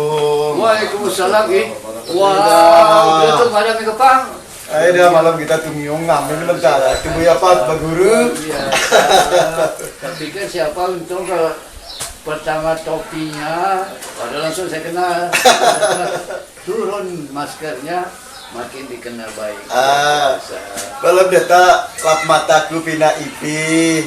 Assalamualaikum. Waalaikumsalam. Wah, itu pada minggu pang. Ayo dah malam kita tumiung ngamen bentar. Tubuh apa Pak Guru? Iya. Tapi kan siapa untung kalau pertama topinya, pada langsung saya kenal. Turun maskernya, makin dikenal baik. Belum data lap mataku pina ipi.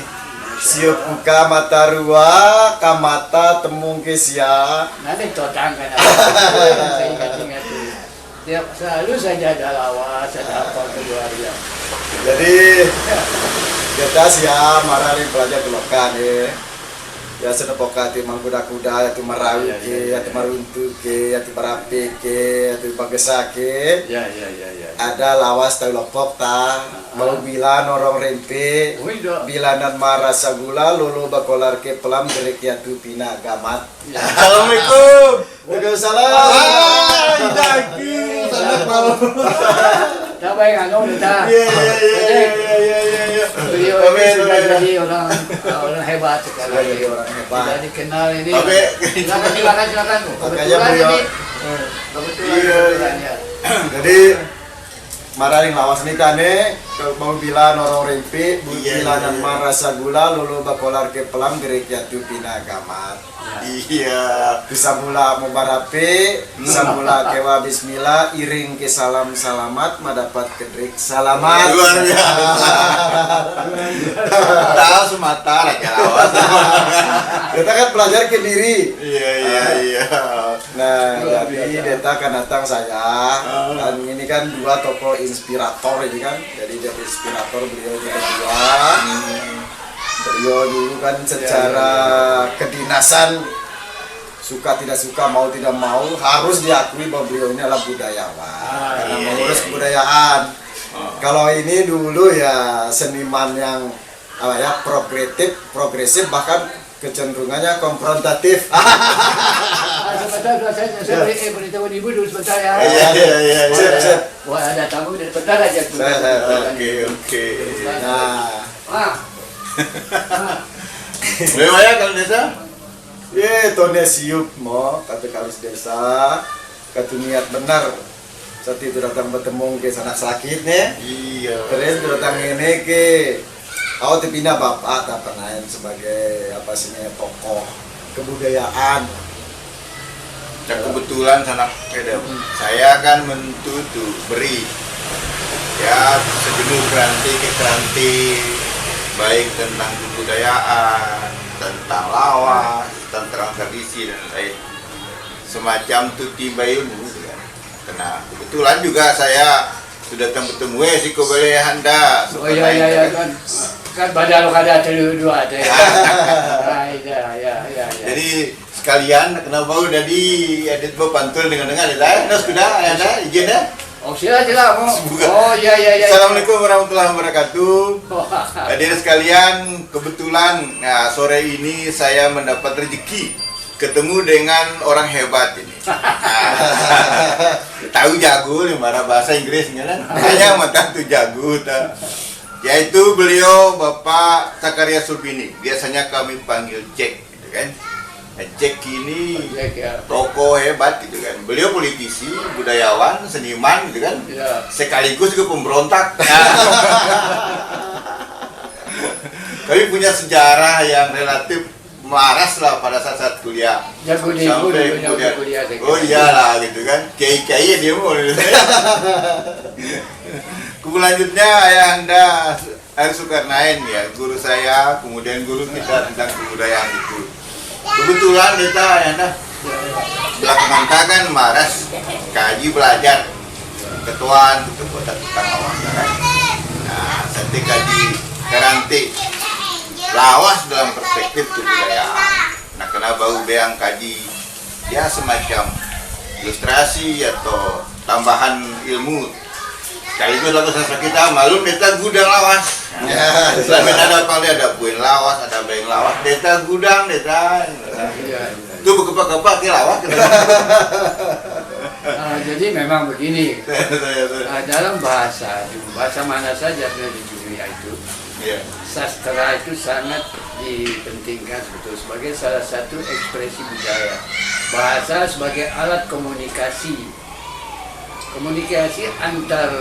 Siup buka mata rua, kamata temung kesia. Nanti totang kan. Saya ingat-ingat tuh. Tiap selalu saja ada lawas, ada apa keluarga. Jadi kita siap marah nih pelajar kelokan ya. Ya senepoka ti mangkuda-kuda ya tu marawi ke, ya tu maruntu ke, ya tu merapi ke, ya tu bagesa ke. Ya. Ada lawas tahu lopok ta, mau bila norong rempe, bilanan marasa gula, lolo bakolar ke pelam derek ya tu pina gamat. Assalamualaikum. Waalaikumsalam. Idaki. Sangat mau. Tak baik anu dah. Iya. Beliau ini sudah jadi orang hebat sekarang. Jadi orang hebat. Sudah dikenal ini. Silakan. Makanya beliau. Kebetulan ya. Jadi mararing lawas nih tane mau bila norong rempi bilanan marasa gula lulu bakolar ke pelam gerik jatuh pina gamat. Iya, bisa mula mubarape, bisa mula kewa bismillah, iring ke salam salamat, mendapat kedrik salamat. Luar biasa. Tahu semata raja lawas. Kita kan belajar ke diri. Iya. Nah, jadi Deta kan datang saya, dan ini kan dua tokoh inspirator ini kan, jadi dari inspirator beliau juga dua. Beliau dulu kan secara kedinasan suka tidak suka mau tidak mau harus diakui bahwa beliau ini adalah budayawan karena mengurus kebudayaan. Kalau ini dulu ya seniman yang apa ya progresif bahkan kecenderungannya konfrontatif. Sebentar, saya beritahu ibu dulu sebentar ya. Iya. Sip. Wah, ada tamu dari bentar aja tuh. Oke. Nah. Bagaimana kalau desa? Tone siup mo kata kalis desa kata niat benar saat itu datang bertemu ke sanak sakit nih. Iya. Terus datang ini ke awak pindah bapak tak pernah sebagai apa sih tokoh kebudayaan. Kebetulan sanak saya kan mentutu beri ya sejenuh keranti baik tentang kebudayaan, tentang lawas, tentang tradisi dan lain semacam tuti bayun kan. Karena kebetulan juga saya sudah bertemu si kebele Handa. Oh iya kan badan lo kada dua ada. Ya. Jadi sekalian kenapa udah ada pantul dengan ya sudah ada izin ya. Oh sila mau. Oh iya. Assalamualaikum warahmatullahi wabarakatuh. Hadirin sekalian, kebetulan sore ini saya mendapat rezeki ketemu dengan orang hebat ini. Tahu jago nih mana bahasa Inggris kan? Hanya mata tuh jago yaitu beliau Bapak Sakaria Sulpini. Biasanya kami panggil Jack gitu kan. Jack ini tokoh hebat gitu kan. Beliau politisi, budayawan, seniman gitu kan. Ya. Sekaligus juga pemberontak. Kami punya sejarah yang relatif maras lah pada saat kuliah. Jago di kuliah. Oh iyalah gitu kan. Kiai dia mau. Kelanjutnya Ayahanda Air Sukarnain ya, guru saya, kemudian guru kita tentang kebudayaan itu. Kebetulan kita Ayahanda belakangan kan maras kaji belajar ketuaan itu buat tentang lawas kan. Nah, saya kaji karanti lawas dalam perspektif kebudayaan. Nah, kenapa yang kaji ya semacam ilustrasi atau tambahan ilmu sekaligus lagu sastra kita malum deta gudang lawas. Ya, selain ada kali ada buin lawas, ada bayang lawas, deta gudang deta. Itu kepak-kepak ke lawas. Jadi memang begini. Dalam bahasa mana saja di dunia itu Iya. Sastra itu sangat dipentingkan betul sebagai salah satu ekspresi budaya. Bahasa sebagai alat komunikasi antar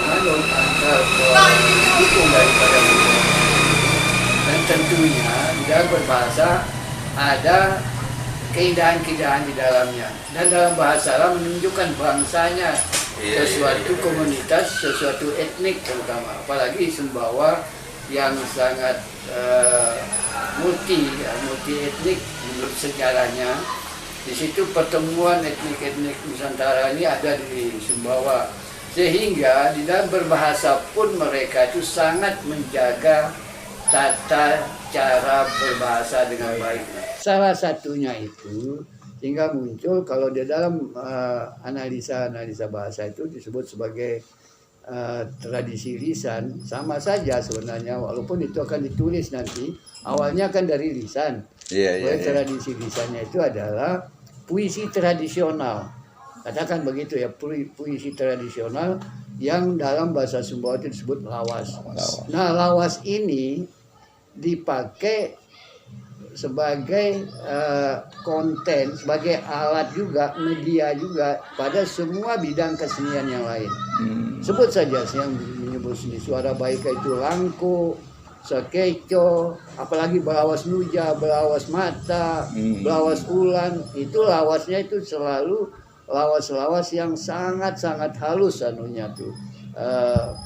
antar pendukung daripada budaya. Dan tentunya di dalam berbahasa ada keindahan-keindahan di dalamnya, dan dalam bahasa lah menunjukkan bangsanya, sesuatu komunitas, sesuatu etnik terutama, apalagi Sumbawa yang sangat multi etnik menurut sejarahnya. Di situ pertemuan etnik Nusantara ini ada di Sumbawa, sehingga di dalam berbahasa pun mereka itu sangat menjaga tata cara berbahasa dengan baik. Salah satunya itu sehingga muncul kalau di dalam analisa bahasa itu disebut sebagai tradisi lisan. Sama saja sebenarnya, walaupun itu akan ditulis nanti, awalnya kan dari lisan. Tradisi lisannya itu adalah puisi tradisional, katakan begitu ya, puisi tradisional yang dalam bahasa Sumbawa itu disebut lawas. Nah, lawas ini dipakai sebagai konten, sebagai alat juga, media juga pada semua bidang kesenian yang lain. Sebut saja yang menyebut seni suara baik itu langko, sekeco, apalagi belawas nuja, belawas mata, belawas ulan, itu lawasnya itu selalu lawas-lawas yang sangat-sangat halus anunya tuh,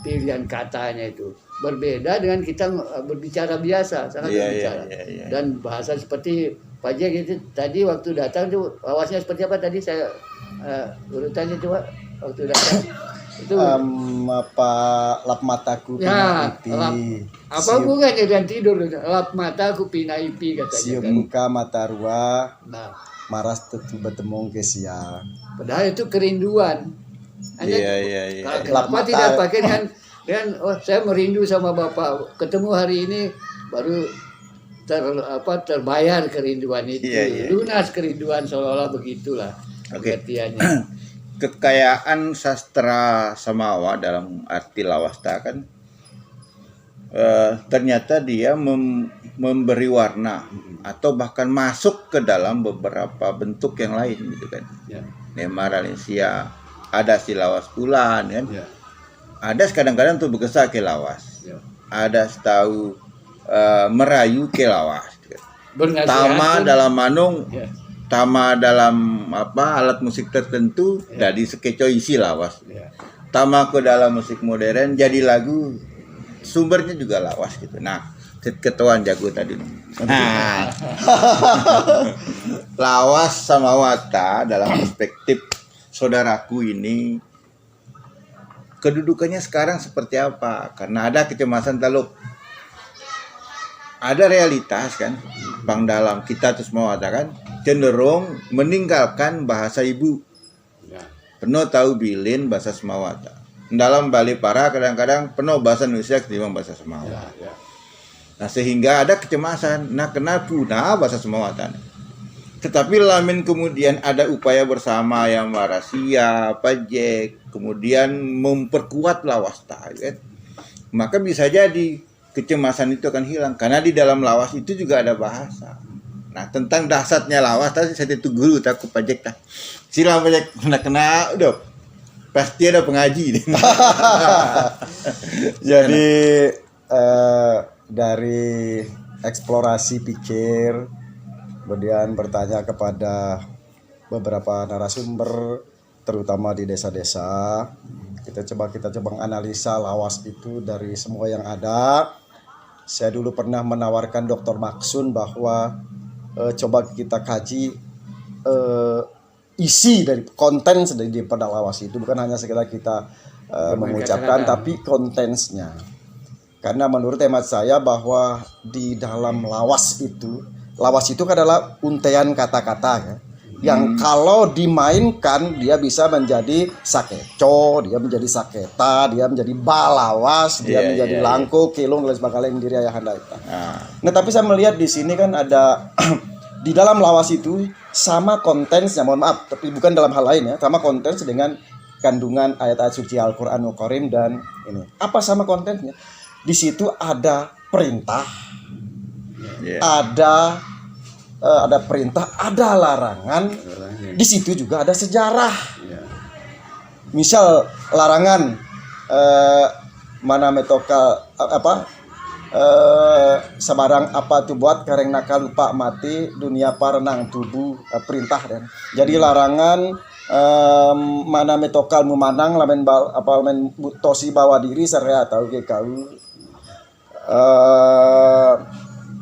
pilihan katanya itu. Berbeda dengan kita berbicara biasa, sangat berbicara. Dan bahasa seperti Pak Jack itu tadi waktu datang tuh lawasnya seperti apa tadi saya urutannya coba waktu datang itu apa lap mataku ya, pipi apa bukannya dan tidur, lap mataku pinaipi katanya. Siup kan. muka mata rua, Nah, maras tetu bertemung ke sia. padahal itu kerinduan. Hanya kenapa tidak pakai dengan saya merindu sama Bapak, ketemu hari ini baru terbayar kerinduan itu, lunas kerinduan, seolah-olah begitulah pengertiannya. Kekayaan sastra Samawa dalam arti lawasta kan ternyata dia memberi warna atau bahkan masuk ke dalam beberapa bentuk yang lain gitu kan. Nemaralesia, ada si lawas bulan kan. Ada kadang-kadang tuh berkesa ke lawas. Ada tahu merayu ke lawas. Tama dalam manung, tama dalam alat musik tertentu jadi sekeco isi lawas. Tama ke dalam musik modern jadi lagu sumbernya juga lawas gitu. Nah, ketuaan jago tadi. Nah, lawas sama wata dalam perspektif saudaraku ini kedudukannya sekarang seperti apa? Karena ada kecemasan taluk. Ada realitas kan, Bang dalam kita terus mau kan cenderung meninggalkan bahasa ibu. Penuh tahu bilin bahasa Semawata. Dalam Bali Para kadang-kadang penuh bahasa Indonesia ketimbang bahasa Semawata. Nah, sehingga ada kecemasan. Nah, kenapa punah bahasa Semawata? Tetapi lamin kemudian ada upaya bersama yang Marasia, Pajek, kemudian memperkuat lawasta, kan? Maka bisa jadi kecemasan itu akan hilang karena di dalam lawas itu juga ada bahasa. Nah, tentang dasarnya lawas tadi saya itu guru takut Pajek dah. Silam Pajek kena udah pasti ada pengaji. Jadi dari eksplorasi pikir, kemudian bertanya kepada beberapa narasumber, terutama di desa-desa, kita coba analisa lawas itu dari semua yang ada. Saya dulu pernah menawarkan Dr. Maksun bahwa coba kita kaji isi dari konten daripada lawas itu, bukan hanya sekedar kita mengucapkan, tapi kontensnya. Karena menurut hemat saya bahwa di dalam lawas itu adalah untaian kata-kata ya, yang kalau dimainkan dia bisa menjadi sakeco, dia menjadi saketa, dia menjadi balawas, dia menjadi langko, kilung dan sebagainya yang diri ayahanda itu. Nah, tapi saya melihat di sini kan ada di dalam lawas itu sama kontensnya, mohon maaf, tapi bukan dalam hal lain ya, sama kontens dengan kandungan ayat-ayat suci Al-Qur'anul Karim dan ini. Apa sama kontennya? Di situ ada perintah, ada perintah, ada larangan. Di situ juga ada sejarah. Misal larangan mana metokal sebarang apa tuh buat kareng nakal lupa mati dunia parenang tubuh perintah dan jadi larangan mana metokal memanang lamen men tosi bawa diri saya tahu ke kau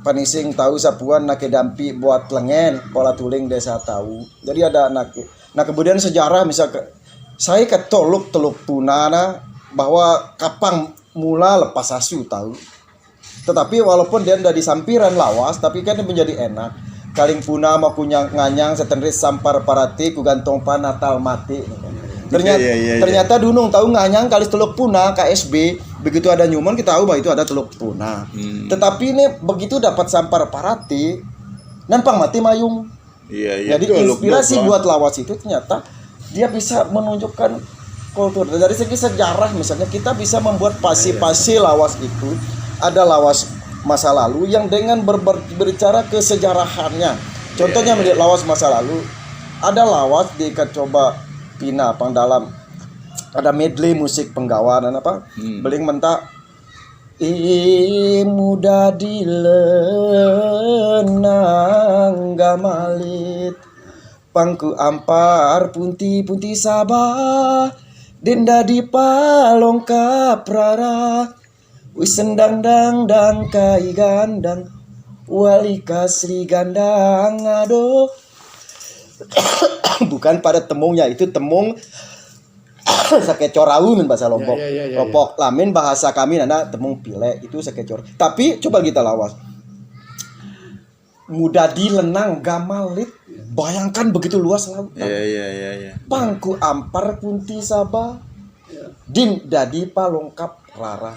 panising tahu sapuan nak dampi buat lengen pola tuling desa tahu jadi ada anak. Nah kemudian sejarah misal saya ketoluk teluk punana bahwa kapang mula lepas asu tahu. Tetapi walaupun dia udah di sampiran lawas, tapi kan dia menjadi enak. Kaling puna mau kunyang nganyang setenris sampar parati ku gantong pan natal mati. Ternyata dunung tahu nganyang kali teluk puna KSB begitu ada nyuman kita tahu bahwa itu ada teluk puna. Tetapi ini begitu dapat sampar parati nampang mati mayung. Jadi inspirasi buat lawas itu ternyata dia bisa menunjukkan kultur. Dari segi sejarah misalnya kita bisa membuat pasi-pasi lawas itu. Ada lawas masa lalu yang dengan berbicara kesejarahannya. Contohnya melihat lawas masa lalu, ada lawas di coba pina pang dalam ada medley musik penggawanan apa? Beling mentak muda dilenang gamalit pangku ampar punti sabah denda di palongkap rara wis sendang dang kai gandang wali kasri gandang aduh. Bukan pada temungnya itu temung sakecor raun bahasa Lombok. Lombok lamin bahasa kami nana temung pile itu sakecor. Tapi coba kita lawas. Muda dilenang gamalit. Bayangkan begitu luas laut. Pangku ampar punti sabah. Din dadi palongkap rara.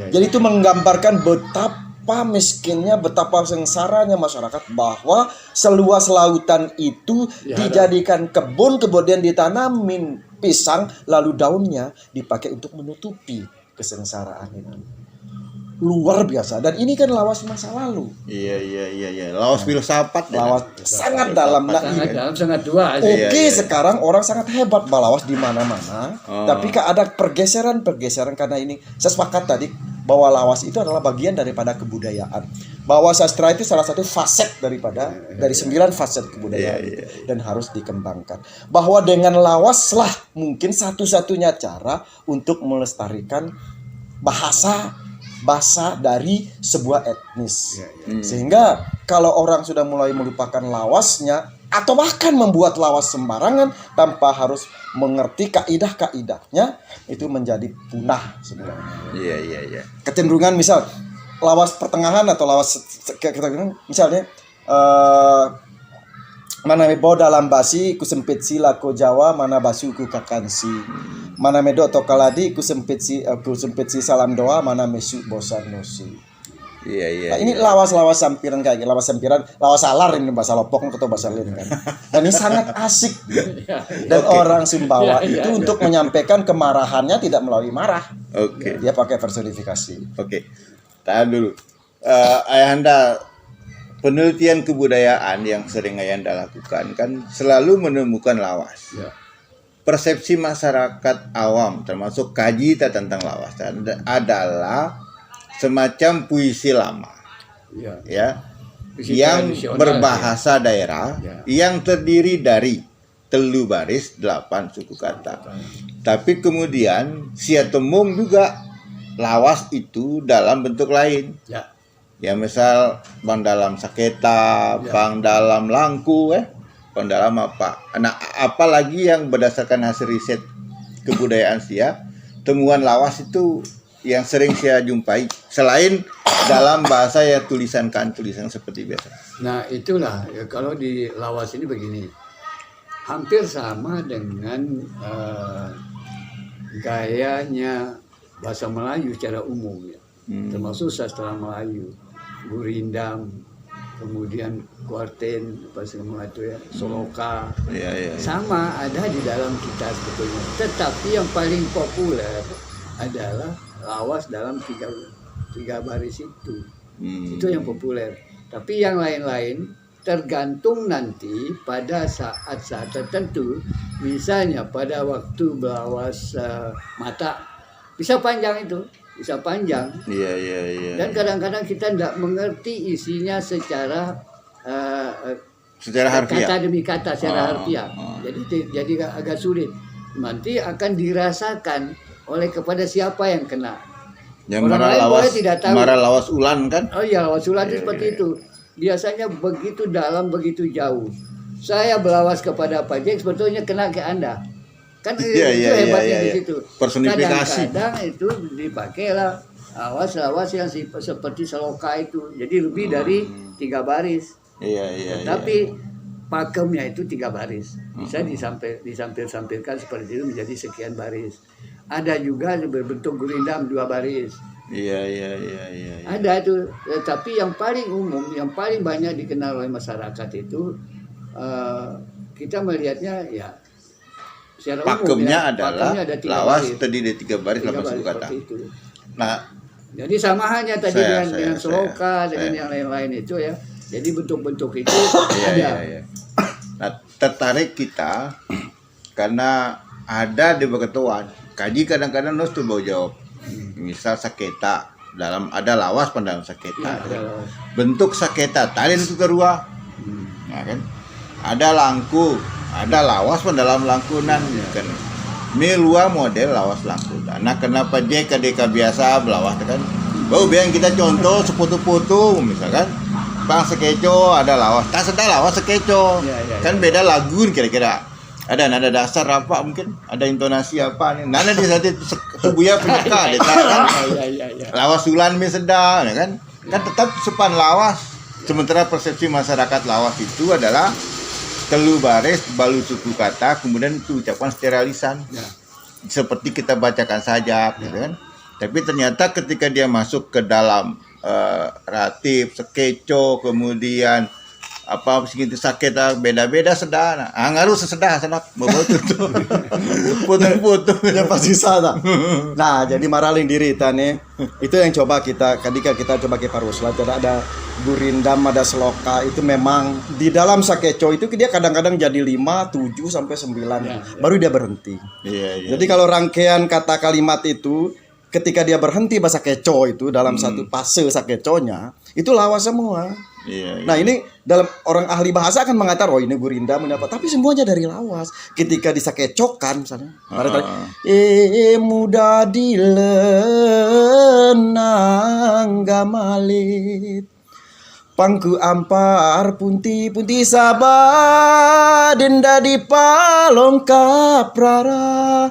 Jadi itu menggambarkan betapa miskinnya, betapa sengsaranya masyarakat bahwa seluas lautan itu dijadikan kebun, kemudian ditanamin pisang, lalu daunnya dipakai untuk menutupi kesengsaraan itu. Luar biasa. Dan ini kan lawas masa lalu. Iya. Lawas filsafat. Lawas sangat dalam. Sangat dua. Oke, sekarang orang sangat hebat balawas di mana-mana. Tapi ada pergeseran karena ini. Saya sepakat tadi bahwa lawas itu adalah bagian daripada kebudayaan. Bahwa sastra itu salah satu faset dari 9 faset kebudayaan dan harus dikembangkan. Bahwa dengan lawaslah mungkin satu-satunya cara untuk melestarikan bahasa dari sebuah etnis. Sehingga kalau orang sudah mulai melupakan lawasnya atau bahkan membuat lawas sembarangan tanpa harus mengerti kaidah-kaidahnya, itu menjadi punah sebenarnya. Iya. Kecenderungan misal lawas pertengahan atau lawas misalnya mana mebo dalam basi ku sempit si lako Jawa mana basu ku kakansi mana medo atau kaladi ku sempit si salam doa mana mesu bosan nosi. Iya. Nah, ini lawas-lawas sampiran kayak lawas salar ini bahasa Lombok atau bahasa lain kan. Dan ini sangat asik. Dan orang Sumbawa itu untuk menyampaikan kemarahannya tidak melalui marah. Dia pakai personifikasi. Tahan dulu. Ayahanda, penelitian kebudayaan yang sering Ayahanda lakukan kan selalu menemukan lawas. Persepsi masyarakat awam termasuk kaji tentang lawas adalah semacam puisi lama, yang berbahasa daerah, yang terdiri dari 3 baris 8 suku kata. Tapi kemudian sia temung juga lawas itu dalam bentuk lain. Ya misal bang dalam saketa, bang dalam langku, bang dalam apa? Nah, apalagi yang berdasarkan hasil riset kebudayaan sia, temuan lawas itu yang sering saya jumpai selain dalam bahasa tulisan seperti biasa. Nah itulah kalau di lawas ini begini, hampir sama dengan gayanya bahasa Melayu secara umum termasuk sastra Melayu, gurindam, kemudian kuarten apa semua itu ya, soloka. Iya, iya. Sama ada di dalam kita sebetulnya. Tetapi yang paling populer adalah lawas dalam tiga baris itu. Itu yang populer. Tapi yang lain-lain tergantung nanti pada saat-saat tertentu. Misalnya pada waktu belawas mata, bisa panjang itu, bisa panjang. Iya, iya, iya. Dan kadang-kadang kita tidak mengerti isinya secara Secara harfiah. kata demi kata secara harfiah. Oh. Jadi agak sulit. Nanti akan dirasakan oleh kepada siapa yang kena. Yang Orang marah lain lawas, boleh tidak tahu. marah lawas ulan kan? Oh iya, wasulan itu Iya, seperti iya. itu. Biasanya begitu dalam, begitu jauh. Saya belawas kepada Pak Jack, sebetulnya kena ke Anda. Kan Iya, itu iya, hebatnya iya, di iya. situ. Personifikasi. Kadang-kadang itu dipakailah lawas-lawas yang seperti seloka itu. Jadi lebih dari 3 baris. Iya, iya, iya. Tapi pakemnya itu 3 baris. Bisa disampir-sampirkan seperti itu menjadi sekian baris. Ada juga berbentuk gurindam 2 baris. Iya, iya, iya, iya. Ada itu. Tapi yang paling umum, yang paling banyak dikenal oleh masyarakat itu kita melihatnya ya secara umum Pakemnya ya. adalah Pakemnya ada 3 lawas baris. terdiri dari 3 baris 3 dalam baris suku kata. seperti itu. Nah, Jadi sama halnya tadi Saya- dengan saya- seloka, dengan saya- yang lain-lain itu ya. Jadi bentuk-bentuk itu iya, ada. iya, iya. Nah, tertarik kita karena ada di Beketuan. Kaji kadang-kadang nos tuh mau jawab. Misal saketa dalam ada lawas pada dalam Ya, saketa. ada lawas. Bentuk saketa tadi itu kedua. Nah, kan? Ada langku, ada lawas pada dalam langkunan kan. Milua model lawas langku. Nah, kenapa dia kadeka biasa belawas kan? Bau biar kita contoh seputu-putu misalkan. Bang sekeco ada lawas, tak sedar lawas sekeco. Ya, ya, Kan beda lagu kira-kira. Ada nada dasar apa mungkin? Ada intonasi apa nih? Nada di saat itu sebuya penyeka deta kan. Iya. Lawas sulan mi sedang ya kan? Kan tetap sepan lawas. Sementara persepsi masyarakat lawas itu adalah telu baris balu suku kata kemudian itu ucapan secara lisan. Ya. Seperti kita bacakan saja gitu kan. Tapi ternyata ketika dia masuk ke dalam ratif, sekeco, kemudian apa segitu sakit beda-beda sedang. Ngaruh sesedah sanak bawa tutup. Putus-putus. Ya pasti salah. Nah, jadi maraling diri tane. Itu yang coba ketika kita coba ke Parusla, ada gurindam, ada seloka, itu memang di dalam sakeco itu dia kadang-kadang jadi 5, 7 sampai 9. Ya. Baru dia berhenti. Iya, iya. Jadi kalau rangkaian kata kalimat itu ketika dia berhenti bahasa keco itu dalam satu fase sakeconya itu lawas semua. Iya, iya. Nah ini dalam orang ahli bahasa akan mengatakan oh ini gurinda mendapat, tapi semuanya dari lawas. Ketika disakecokan misalnya, muda dilenang gamalit, pangku ampar punti sabah denda di palong kaprara.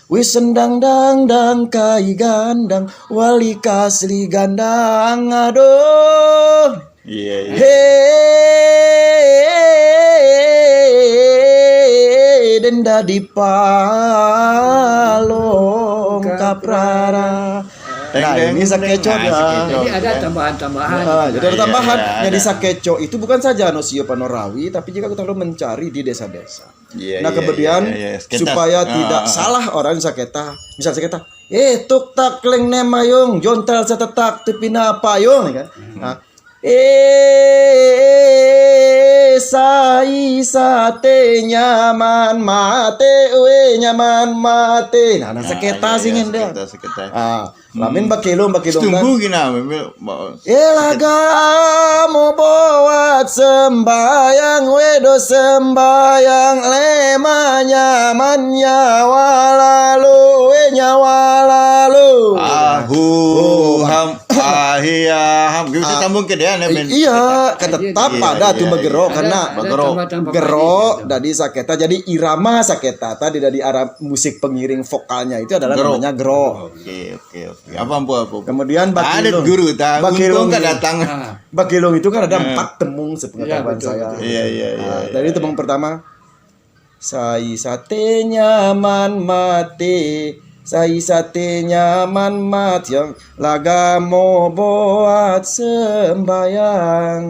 Wis sendang dang kai gandang wali kasli gandang aduh. Iya, iya. Hei denda di palong kaprara. Nah ini sakecona. Jadi ada tambahan-tambahan. Jadi ada tambahan. Iya, Jadi ada. sakeco itu bukan saja nosio panorawi, tapi juga kita perlu mencari di desa-desa. Iya, Nah iya, kemudian iya, iya. Saketa. supaya tidak salah orang saketa, misal saketa, tuk tak kleng nemayung, jontel setetak tepina payung, kan? Nah, sai sate nyaman mate, nyaman mate. Nah, saketa singin dah. Saketa. Ah, lamin bakilong kan. Tunggu gina, Elaga mau buat sembayang wedo sembayang lema nyamannya walalu nyawa lalu. ham ahiyam. Kita sambung ke dia men. Iya, kan tetap Iya, ada tuh iya, begero iya. karena tambah-tambah gero gitu. dari saketa jadi irama saketa tadi dari arah musik pengiring vokalnya itu adalah Gero. namanya gero. Oke. Apa? Kemudian Ada bakilong. guru tak. Bakilong Untung ini. datang. Nah, Bakilong itu kan ada 4 temung sepengetahuan Iya, betul, saya. betul. Iya. Nah, dari temung pertama, sai sate nyaman mati, sai sate nyaman mati yang laga mau buat sembayang,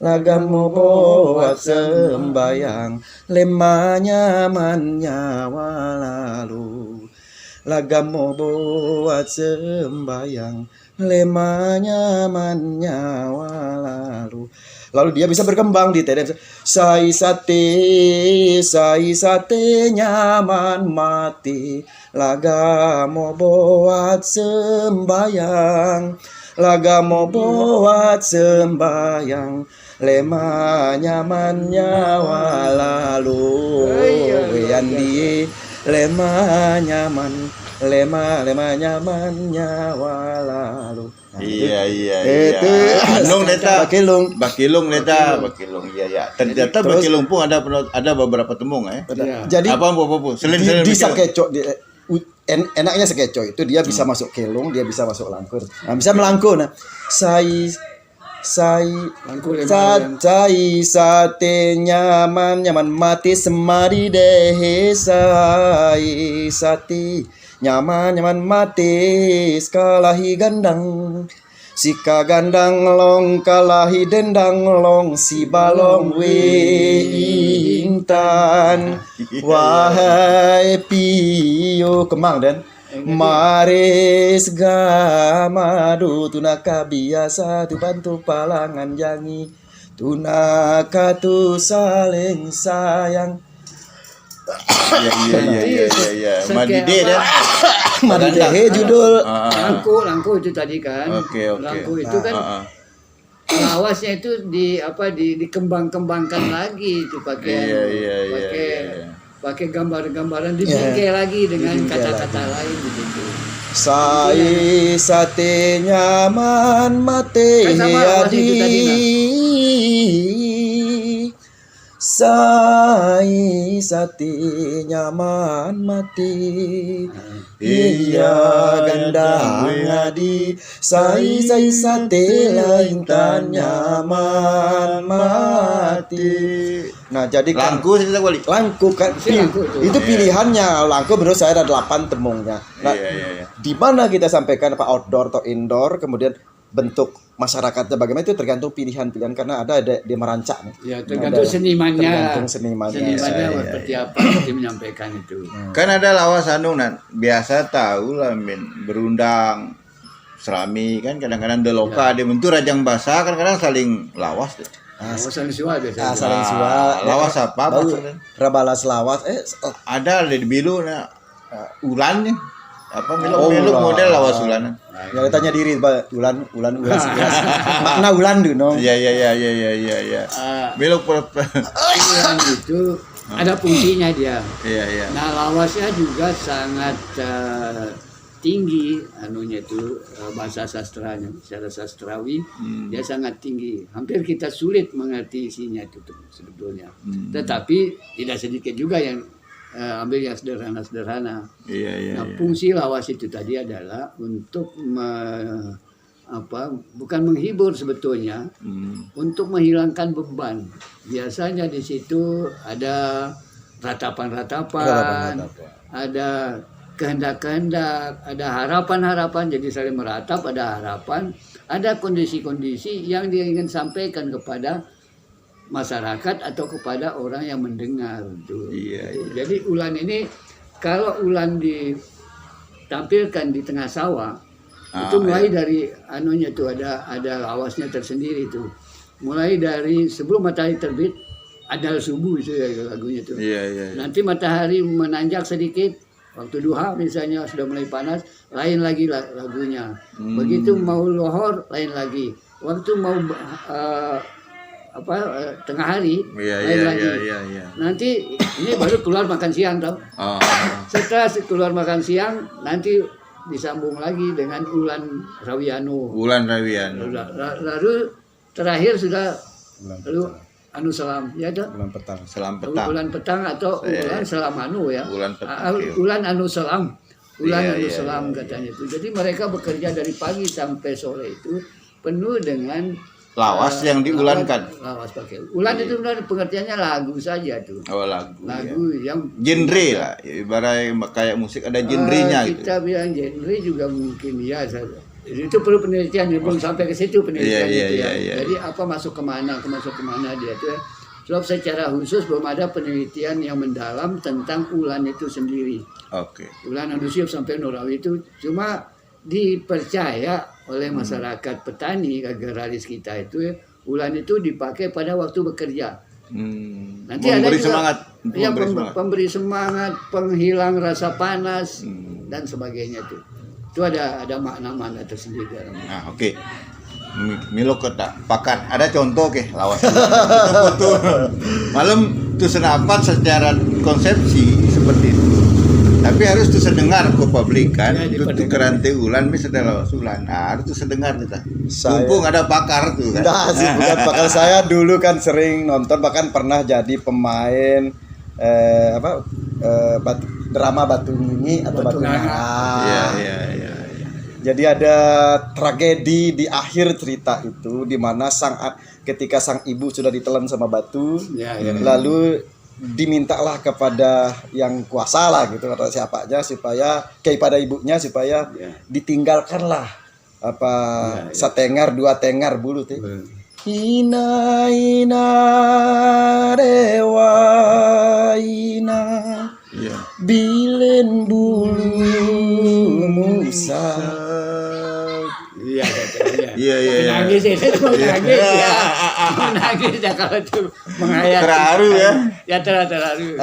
lagamu buat sembayang, lemah nyaman nyawa lalu. Lagamu buat sembayang, lemah nyaman nyawa lalu. Lalu dia bisa berkembang di TDM. Sai sate nyaman mati, lagamu buat sembayang, lagamu buat sembayang, lemah nyaman nyawa lalu. Yandi lemah nyaman, lemah nyaman nyawa lalu. Iya. Itu Anung neta. Bakilung. Bakilung neta, bakilung. Iya. Ternyata Terus- bakilung pun ada beberapa tembung ya. Iya. Jadi Apa Selin di bakilung. sakeco enaknya sakeco itu dia bisa masuk kelung, dia bisa masuk langkur. Nah, bisa melangkur. Nah, sai Langkul yang sate nyaman mati semari dehe sai sate nyaman mati skalahi gandang sika gandang long kalahi dendang long si balong we intan wahai piyo kemang dan maris gamadu tunaka biasa tu bantu palangan jangi tunaka tu saling sayang. Iya. Madide dah. Madidehe judul. Langku itu tadi kan. Oke. Langku itu kan lawasnya itu dikembang-kembangkan lagi itu pakai pakai gambar-gambaran dibingkai lagi dengan kata-kata lain begitu. Sai sate nyaman mate Kan sama lawas itu tadi, Sai sate nyaman mati iya gandang ngadi sai sate lain tan nyaman mati. Nah jadi kan Langku cerita balik. langku kan Langku itu pilihannya. Langku menurut saya ada 8 tembungnya. Nah, Iya. di mana kita sampaikan apa outdoor atau indoor, kemudian bentuk masyarakatnya bagaimana itu tergantung pilihan-pilihan karena ada dia merancak nih. Ya tergantung senimannya. Tergantung senimannya. Senimannya Iya. seperti apa dia menyampaikan itu. Kan ada lawas nan biasa tahu lah berundang serami kan kadang-kadang deloka dia bentuk rajang basah kadang-kadang saling lawas deh. Lawasan suara biasanya. Saling suara. Lawas apa Bau maksudnya? rabalas lawas Ada di bilu ulan nih. Apa Oh, meluk ulan. model lawas ulan. ya tanya diri ulan makna ulan dulu no. Iya. Meluk Ulan itu ada fungsinya dia. Iya. Nah lawasnya juga sangat tinggi anunya itu bahasa sastranya secara sastrawi dia sangat tinggi, hampir kita sulit mengerti isinya itu sebetulnya. Tetapi tidak sedikit juga yang ambil yang sederhana. Iya. Nah fungsi lawas itu tadi adalah untuk bukan menghibur sebetulnya, untuk menghilangkan beban. Biasanya di situ ada ratapan-ratapan, ada kehendak-kehendak, ada harapan-harapan, jadi saling meratap, ada harapan, ada kondisi-kondisi yang dia ingin sampaikan kepada masyarakat atau kepada orang yang mendengar. Iya. Jadi ulan ini, kalau ulan ditampilkan di tengah sawah, itu mulai dari anunya itu ada lawasnya tersendiri itu. Mulai dari sebelum matahari terbit, ada subuh itu ya lagunya itu. Iya. Nanti matahari menanjak sedikit, waktu duha misalnya sudah mulai panas, lain lagi lagunya. Begitu mau lohor, lain lagi. Waktu mau tengah hari, lain lagi. Iya. Nanti ini baru keluar makan siang tau. Setelah keluar makan siang, nanti disambung lagi dengan ulan Rawianu. Ulan Rawianu. Lalu terakhir sudah lalu anu selam ya ada Bulan petang. Selam petang. ulan petang atau ulan selam anu ya. Ulan petang. Ulan anu selam. Ulan anu Iya, selam katanya itu. Jadi mereka bekerja dari pagi sampai sore itu penuh dengan Lawas yang diulankan. Lawas pakai. Ulan itu benar pengertiannya lagu saja tuh. Oh lagu. Lagu yang Genre lah, ibarat kayak musik ada genrenya gitu. Kita bilang genre juga mungkin ya. itu perlu penelitian, belum sampai ke situ penelitian Iya, itu iya, ya. iya. Jadi apa masuk kemana dia itu ya. Sebab secara khusus belum ada penelitian yang mendalam tentang ulan itu sendiri. Oke. Ulan Anusyuf sampai Nurawi itu cuma dipercaya oleh masyarakat petani agraris kita itu ya, ulan itu dipakai pada waktu bekerja. Nanti ada Memberi juga semangat. yang Memberi semangat. pemberi semangat, penghilang rasa panas dan sebagainya itu. Itu ada makna-makna tersendiri dalam. Nah, oke. Milo kota pakat. Ada contoh ke lawas. Betul. Malam tu senapan secara konsepsi seperti itu. Tapi harus tu sedengar ke publik kan. Ya, Itu kerante ulan misalnya lawas ulan. Nah, harus tu sedengar kita. Mumpung ada pakar tuh kan. Nah, sih bukan bakal saya dulu kan sering nonton, bahkan pernah jadi pemain drama Batu Mini atau Batu Nganga. Iya. Jadi ada tragedi di akhir cerita itu di mana ketika sang ibu sudah ditelan sama batu, lalu dimintalah kepada yang kuasa lah gitu, atau siapa aja supaya kepada ibunya supaya ditinggalkanlah setengar 2 tengar bulu teh. Ina dewa ina bilen bulu Musa. Iya. Menangis ya kalau itu menghayati. Terharu ya. Ya terharu.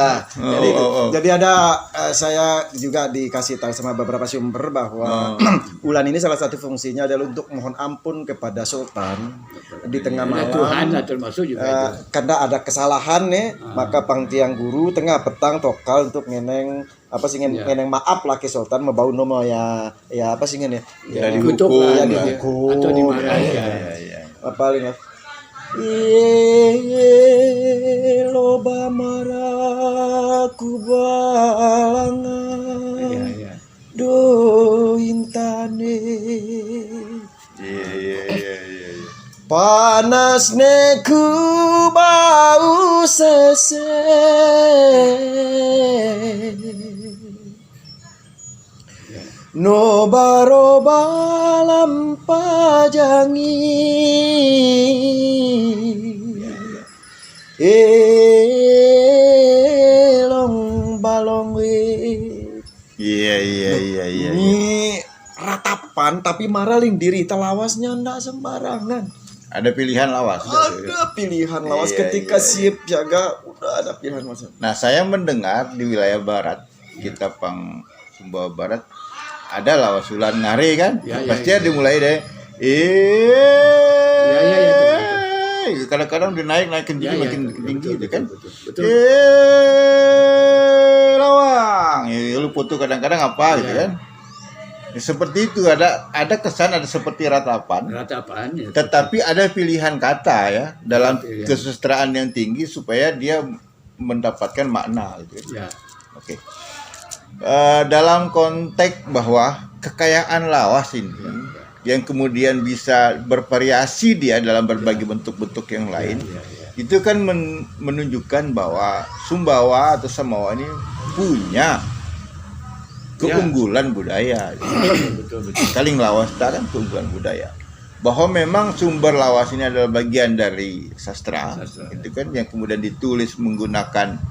Jadi ada saya juga dikasih tahu sama beberapa sumber bahwa ulan ini salah satu fungsinya adalah untuk mohon ampun kepada sultan di tengah malam. Tuhan termasuk juga itu. Karena ada kesalahan nih, maka pangtiang guru tengah petang tokal untuk ngeneng ngeneng maaf lah ke sultan membau nomo ya apa sih ya dikutuk ya lah, dihukum atau dimarahi. Apa paling loba maraku balangan do intane panas neku bau sese no baroba lampajangi long balong Iya. ini ratapan tapi maraling diri telawasnya ndak sembarangan. Ada pilihan lawas. Ada pilihan lawas ketika siap jaga udah ada pilihan lawas. Nah, saya mendengar di wilayah barat kita Sumbawa Barat ada lawas ulan ngare kan? Pasti dimulai deh. Kadang-kadang dinaik tinggi makin tinggi gitu kan. Betul. Lawang. Lu foto kadang-kadang apa gitu kan? Ya, seperti itu ada kesan ada seperti ratapan ya. Tetapi ada pilihan kata ya dalam kesusastraan yang tinggi supaya dia mendapatkan makna gitu. Ya. Oke. Dalam konteks bahwa kekayaan lawas ini yang kemudian bisa bervariasi dia dalam berbagai bentuk-bentuk yang lain, itu kan menunjukkan bahwa Sumbawa atau Samawa ini punya keunggulan budaya. Betul. Kaling lawas kan keunggulan budaya. Bahwa memang sumber lawas ini adalah bagian dari sastra. Itu kan yang kemudian ditulis menggunakan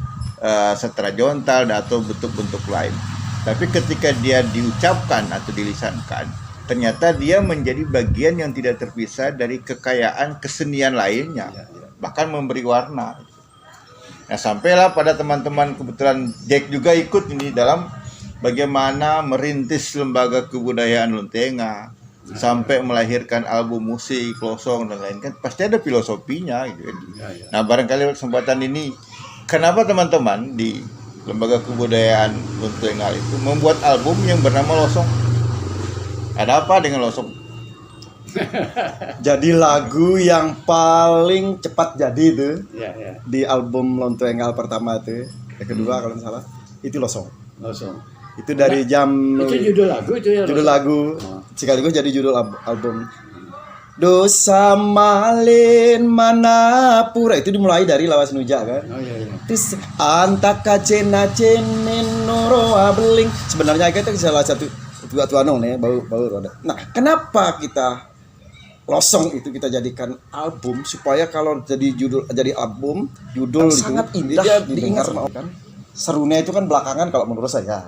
sastra jontal atau bentuk-bentuk lain. Tapi ketika dia diucapkan atau dilisankan, ternyata dia menjadi bagian yang tidak terpisah dari kekayaan kesenian lainnya. Bahkan memberi warna. Nah, sampailah pada teman-teman, kebetulan Jack juga ikut ini dalam bagaimana merintis lembaga kebudayaan Luntenga sampai melahirkan album musik, klosong dan lain kan pasti ada filosofinya gitu. Nah, barangkali kesempatan ini kenapa teman-teman di lembaga kebudayaan Luntenga itu membuat album yang bernama Losong? Ada apa dengan Losong? Jadi lagu yang paling cepat jadi itu di album Lontuengal pertama itu, yang kedua kalau nggak salah itu Losong. Itu dari jam itu judul lagu itu ya. Judul lagu sekaligus jadi judul album. Dosa malin manapura itu dimulai dari lawas nuja kan. Terus antaka cena cenen noro abeling. Sebenarnya itu salah satu tua nih bau ada. Nah, kenapa kita Losong itu kita jadikan album supaya kalau jadi album judul itu sangat indah didengar kan. Serunya itu kan belakangan kalau menurut saya.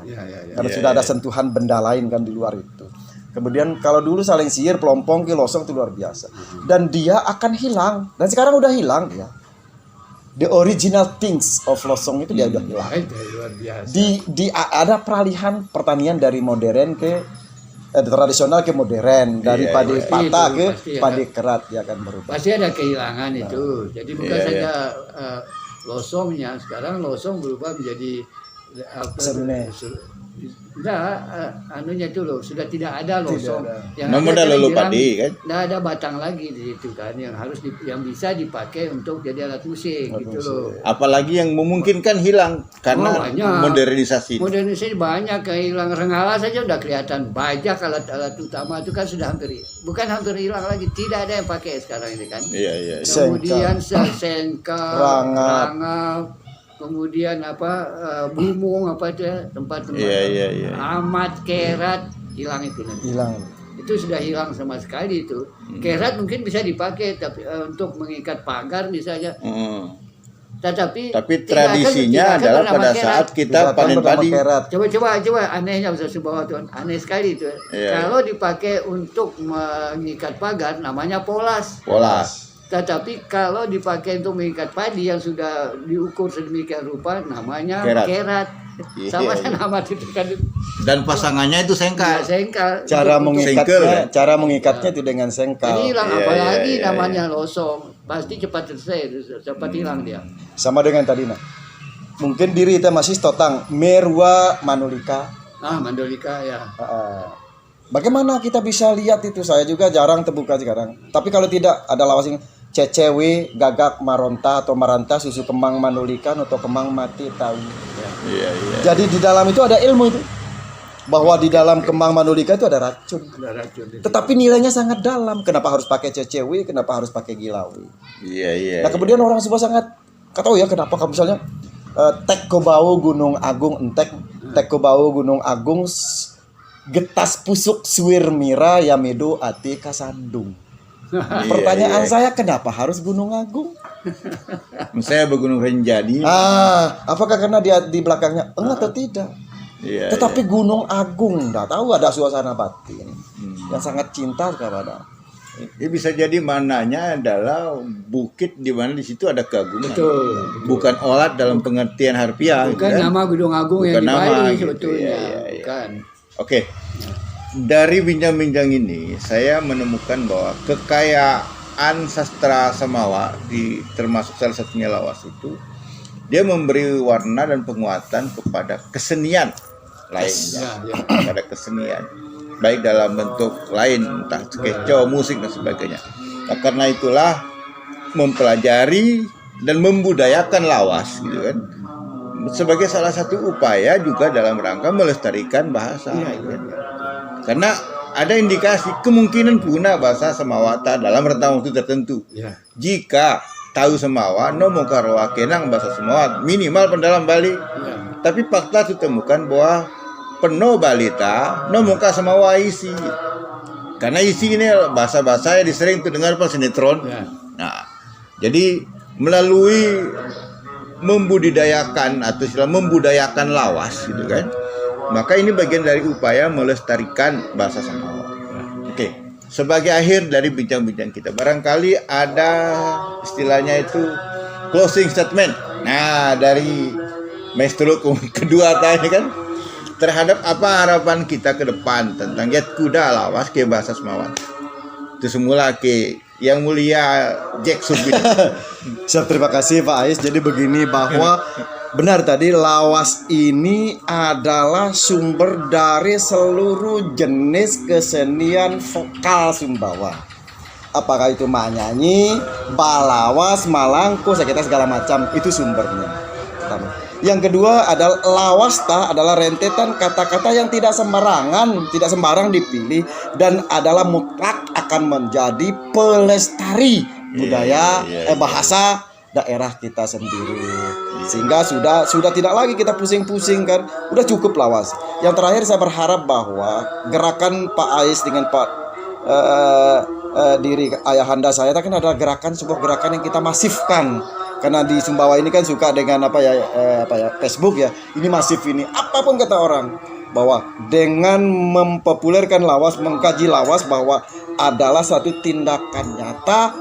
Karena sudah ada sentuhan benda lain kan di luar itu. Kemudian kalau dulu Saling Sihir, Pelompong, Ki Losong itu luar biasa. Dan dia akan hilang. Dan sekarang udah hilang ya. The original things of Losong itu dia udah hilang. Luar biasa. Ada peralihan pertanian dari modern ke tradisional ke modern, dari padi patah ke padi kerat dia akan berubah. Pasti ada kehilangan itu. Jadi bukan saja losongnya, sekarang losong berubah menjadi Serune. Anunya itu loh, sudah tidak ada losong. Yang Nomor ada lalu bilang, padi kan. Nggak ada batang lagi di situ kan, yang harus yang bisa dipakai untuk jadi alat musik gitu loh. Apalagi yang memungkinkan hilang karena modernisasi. Modernisasi banyak kehilangan. Rengala saja udah kelihatan, banyak alat-alat utama itu kan sudah hampir hilang lagi. Tidak ada yang pakai sekarang ini kan. Iya. Kemudian sengka, rangap, kemudian bumung tempat-tempat amat, kerat, hilang itu nanti. Itu sudah hilang sama sekali itu. Kerat mungkin bisa dipakai tapi untuk mengikat pagar misalnya. Tapi tradisinya adalah pada saat kita panen padi. Coba anehnya bisa sebuah Tuhan, aneh sekali itu. Kalau dipakai untuk mengikat pagar namanya polas. Tetapi kalau dipakai untuk mengikat padi yang sudah diukur sedemikian rupa namanya kerat. Sama nama itu kan. Dan pasangannya itu sengkal. Cara mengikatnya itu dengan sengkal. Jadi hilang apalagi namanya losong. Pasti cepat selesai, cepat hilang dia. Sama dengan tadi mungkin diri kita masih totang Merwa Mandolika. Mandolika ya. Bagaimana kita bisa lihat itu? Saya juga jarang terbuka sekarang. Tapi kalau tidak ada lawas ini Cecewe, Gagak Maronta atau Maranta, Susu Kemang Mandulikan atau Kemang Mati tahu. Jadi di dalam itu ada ilmu itu. Bahwa di dalam kemang mandolika itu ada racun. Tetapi nilainya sangat dalam. Kenapa harus pakai cecewe? Kenapa harus pakai gilawi? Nah kemudian orang Sumba sangat tahu ya kenapa kalau misalnya Tek Kobau Gunung Agung entek, Tek Kobau Gunung Agung getas pusuk suwir mira yamedo ati kasandung. Pertanyaan saya kenapa harus Gunung Agung? Saya Gunung Renjani. Apakah karena dia di belakangnya enggak atau tidak? Tetapi Gunung Agung, enggak tahu ada suasana batin yang sangat cinta kepada. Ya, bisa jadi mananya adalah bukit di mana di situ ada keagungan. Betul. Bukan olat dalam pengertian harfiah. Bukan gitu, nama Gunung Agung bukan yang di Bali sebetulnya. Bukan. Oke. Dari bincang-bincang ini saya menemukan bahwa kekayaan sastra Samawa termasuk salah satunya lawas itu dia memberi warna dan penguatan kepada kesenian lainnya, kepada kesenian baik dalam bentuk lain entah keco, musik dan sebagainya. Nah, karena itulah mempelajari dan membudayakan lawas gitu kan sebagai salah satu upaya juga dalam rangka melestarikan bahasa gitu kan. Karena ada indikasi kemungkinan punah bahasa Samawata dalam rentang waktu tertentu. Jika tahu Samawa, no mungkarwa kenang bahasa Samawa minimal pendalam Bali. Tapi fakta ditemukan bahwa penuh balita no muka Samawa isi. Karena isi ini bahasa-bahasa yang disering terdengar pada sinetron. Nah, jadi melalui membudidayakan atau istilah membudayakan lawas gitu kan. Maka ini bagian dari upaya melestarikan bahasa Samawa. Oke, sebagai akhir dari bincang-bincang kita, barangkali ada istilahnya itu closing statement. Nah, dari Maestro kedua tadi kan terhadap apa harapan kita ke depan tentang Yat Kuda lawas ke bahasa Samawa. Itu semula ke yang mulia Jack Subin. Siap, terima kasih Pak Ais. Jadi begini bahwa benar tadi lawas ini adalah sumber dari seluruh jenis kesenian vokal Sumbawa. Apakah itu manyanyi, balawas, malangko, sekitar segala macam itu sumbernya. Pertama. Yang kedua adalah lawasta adalah rentetan kata-kata yang tidak sembarang dipilih dan adalah mutlak akan menjadi pelestari budaya bahasa daerah kita sendiri. Sehingga sudah tidak lagi kita pusing-pusing kan, udah cukup lawas. Yang terakhir saya berharap bahwa gerakan Pak Ais dengan Pak diri ayahanda saya kan adalah sebuah gerakan yang kita masifkan. Karena di Sumbawa ini kan suka dengan Facebook ya, ini masif ini. Apapun kata orang, bahwa dengan mempopulerkan lawas, mengkaji lawas bahwa adalah satu tindakan nyata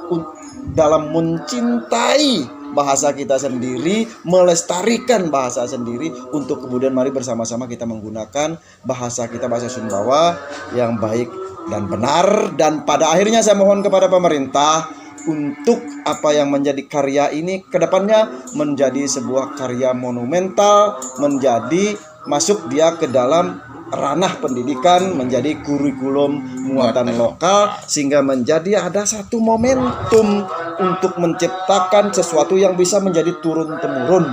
dalam mencintai bahasa kita sendiri, melestarikan bahasa sendiri, untuk kemudian mari bersama-sama kita menggunakan bahasa kita, bahasa Sumbawa yang baik dan benar. Dan pada akhirnya saya mohon kepada pemerintah untuk apa yang menjadi karya ini kedepannya menjadi sebuah karya monumental, menjadi masuk dia ke dalam ranah pendidikan, menjadi kurikulum muatan lokal, sehingga menjadi ada satu momentum untuk menciptakan sesuatu yang bisa menjadi turun-temurun.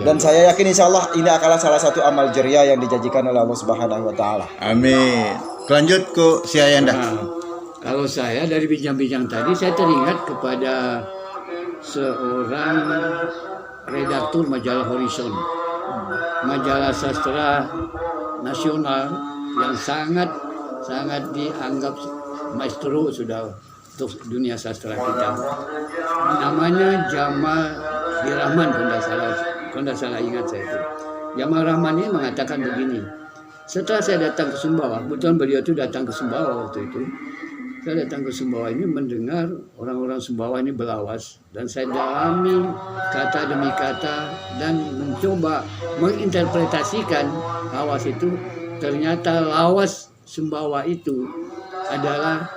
Dan saya yakin insya Allah ini adalah salah satu amal jariah yang dijanjikan oleh Allah Subhanahu wa Ta'ala. Amin. Lanjut ke si Ayanda. Kalau saya dari bincang-bincang tadi, saya teringat kepada seorang redaktur majalah Horizon, majalah sastra nasional yang sangat dianggap maestro sudah untuk dunia sastra kita. Namanya Jamal Rahman, kalau tidak salah ingat saya itu. Jamal Rahman ini mengatakan begini. Setelah saya datang ke Sumbawa, kebetulan beliau itu datang ke Sumbawa waktu itu. Saya datang ke Sumbawa ini mendengar orang-orang Sumbawa ini berlawas, dan saya dalami kata demi kata dan mencoba menginterpretasikan lawas itu. Ternyata lawas Sumbawa itu adalah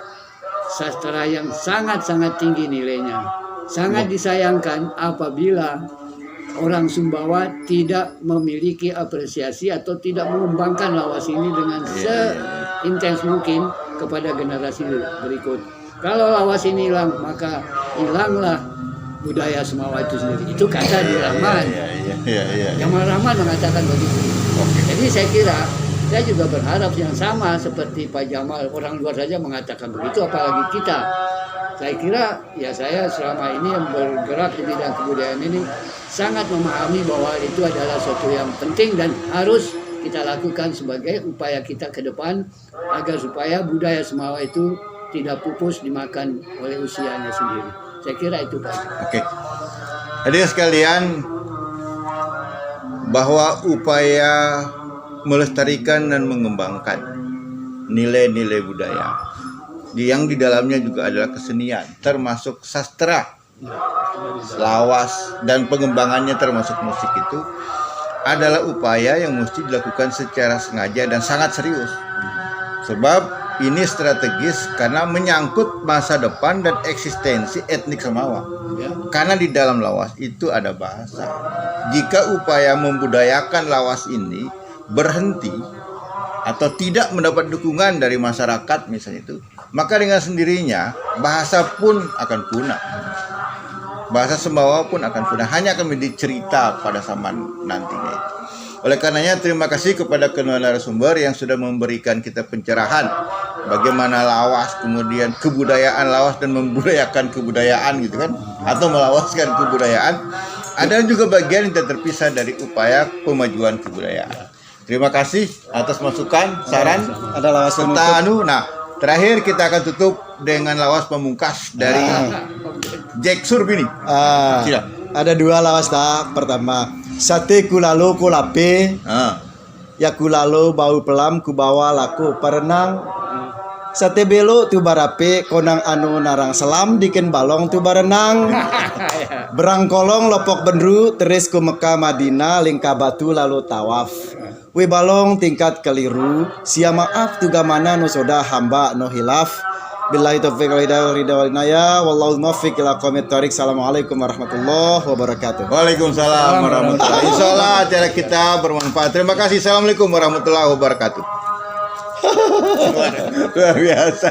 sastra yang sangat-sangat tinggi nilainya. Sangat disayangkan apabila orang Sumbawa tidak memiliki apresiasi atau tidak mengembangkan lawas ini dengan seintens mungkin kepada generasi berikut. Kalau lawas ini hilang, maka hilanglah budaya Sumbawa itu sendiri. Itu kata di Rahman. Jamal Rahman mengatakan begitu. Jadi saya kira, saya juga berharap yang sama seperti Pak Jamal. Orang luar saja mengatakan begitu, apalagi kita. Saya kira ya, saya selama ini yang bergerak di bidang kebudayaan ini sangat memahami bahwa itu adalah sesuatu yang penting dan harus kita lakukan sebagai upaya kita ke depan agar supaya budaya Sumbawa itu tidak pupus dimakan oleh usianya sendiri. Saya kira itu Pak. Oke. Hadirin sekalian, bahwa upaya melestarikan dan mengembangkan nilai-nilai budaya yang di dalamnya juga adalah kesenian, termasuk sastra, lawas, dan pengembangannya termasuk musik itu adalah upaya yang mesti dilakukan secara sengaja dan sangat serius. Sebab ini strategis karena menyangkut masa depan dan eksistensi etnik Samawa. Karena di dalam lawas itu ada bahasa. Jika upaya membudayakan lawas ini berhenti atau tidak mendapat dukungan dari masyarakat misalnya itu, maka dengan sendirinya bahasa pun akan punah. Bahasa Sumbawa pun akan punah, hanya akan menjadi cerita pada zaman nantinya itu. Oleh karenanya terima kasih kepada kedua narasumber yang sudah memberikan kita pencerahan bagaimana lawas, kemudian kebudayaan lawas dan membudayakan kebudayaan gitu kan, atau melawaskan kebudayaan. Ada juga bagian yang terpisah dari upaya pemajuan kebudayaan. Terima kasih atas masukan, saran. Ada lawas serta terakhir kita akan tutup dengan lawas pamungkas dari Jack Surbini. Ada dua lawas tak. Pertama, sate kulalo kulape, ya kulalo bau pelam kubawa laku perenang. Sate belo tu barape konang anu narang selam diken balong tu barenang. Berang kolong lopok benru teris ku Mekah Madinah lingka batu lalu tawaf. We balong tingkat keliru, sia maaf tuga mana no soda hamba no hilaf. Billahi taufiq wal hidayah wallahu muwaffiq ila aqwamit thoriq. Assalamualaikum warahmatullahi wabarakatuh. Waalaikumsalam warahmatullahi wabarakatuh. Insyaallah acara kita bermanfaat. Terima kasih. Assalamualaikum warahmatullahi wabarakatuh. Luar biasa.